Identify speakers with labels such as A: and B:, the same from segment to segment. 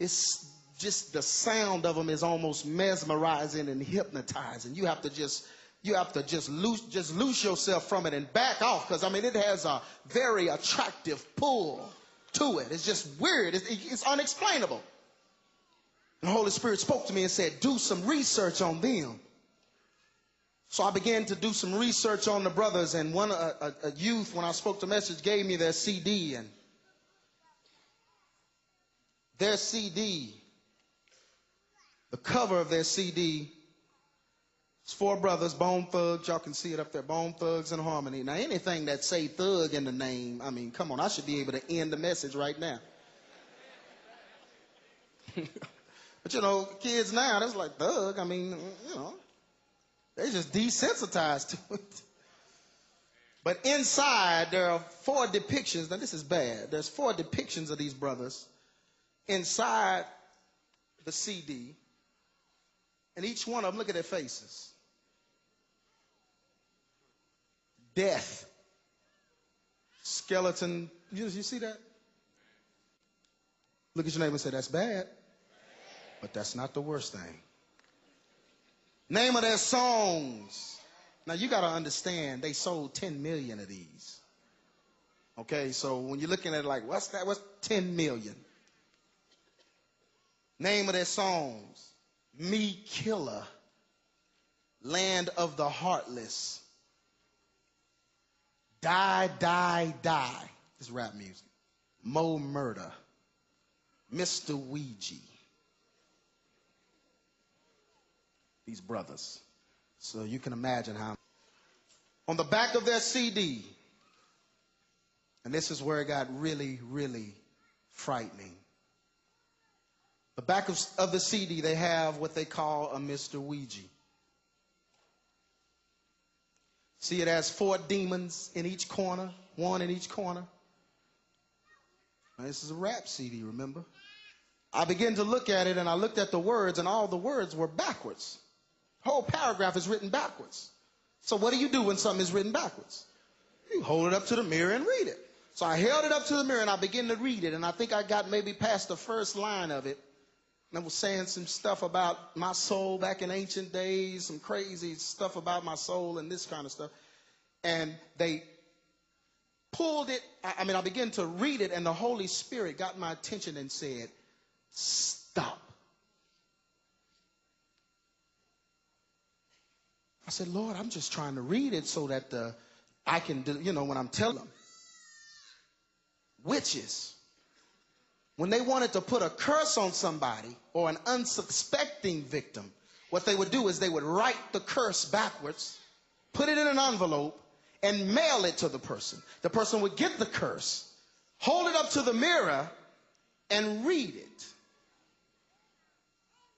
A: it's just the sound of them is almost mesmerizing and hypnotizing. You have to just loose yourself from it and back off, because I mean it has a very attractive pull to it. It's just weird. It's unexplainable. And the Holy Spirit spoke to me and said, do some research on them. So I began to do some research on the brothers, and a youth, when I spoke the message, gave me their CD, and their CD, the cover of their CD, it's 4 brothers, Bone Thugs. Y'all can see it up there, Bone Thugs and Harmony. Now, anything that say thug in the name, I mean, come on, I should be able to end the message right now. But, you know, kids now, that's like thug. I mean, you know, they just desensitized to it. But inside, there are 4 depictions. Now, this is bad. There's 4 depictions of these brothers inside the CD. And each one of them, look at their faces. Death. Skeleton. You see that? Look at your neighbor and say, that's bad. But that's not the worst thing. Name of their songs. Now, you got to understand, they sold 10 million of these. Okay, so when you're looking at it like, what's that? What's 10 million? Name of their songs. Me Killer, Land of the Heartless, Die, Die, Die. It's rap music. Mo Murder, Mr. Ouija. These brothers. So you can imagine how. On the back of their CD, and this is where it got really, really frightening. The back of the CD, they have what they call a Mr. Ouija. See, it has 4 demons in each corner, 1 in each corner. Now, this is a rap CD, remember? I began to look at it, and I looked at the words, and all the words were backwards. The whole paragraph is written backwards. So what do you do when something is written backwards? You hold it up to the mirror and read it. So I held it up to the mirror, and I began to read it, and I think I got maybe past the first line of it. And I was saying some stuff about my soul back in ancient days, some crazy stuff about my soul and this kind of stuff. And they pulled it. I began to read it, and the Holy Spirit got my attention and said, stop. I said, Lord, I'm just trying to read it so that I can, when I'm telling them. Witches. When they wanted to put a curse on somebody or an unsuspecting victim, what they would do is they would write the curse backwards, put it in an envelope, and mail it to the person. The person would get the curse, hold it up to the mirror, and read it.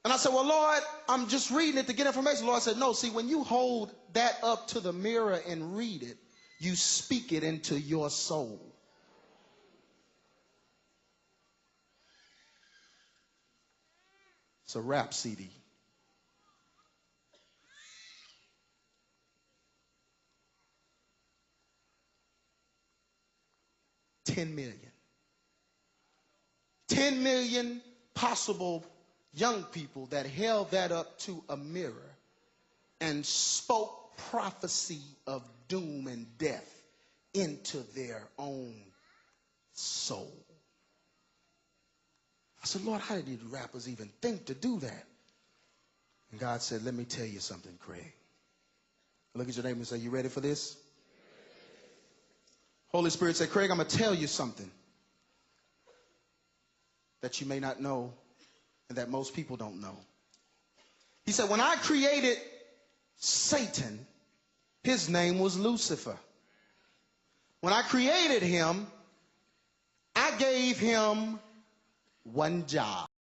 A: And I said, well, Lord, I'm just reading it to get information. The Lord said, no, see, when you hold that up to the mirror and read it, you speak it into your soul. It's a rap CD. $10 million. 10 million possible young people that held that up to a mirror and spoke prophecy of doom and death into their own soul. I said, Lord, how did these rappers even think to do that? And God said, let me tell you something, Craig. Look at your neighbor and say, you ready for this? Holy Spirit said, Craig, I'm going to tell you something that you may not know and that most people don't know. He said, when I created Satan, his name was Lucifer. When I created him, I gave him one job.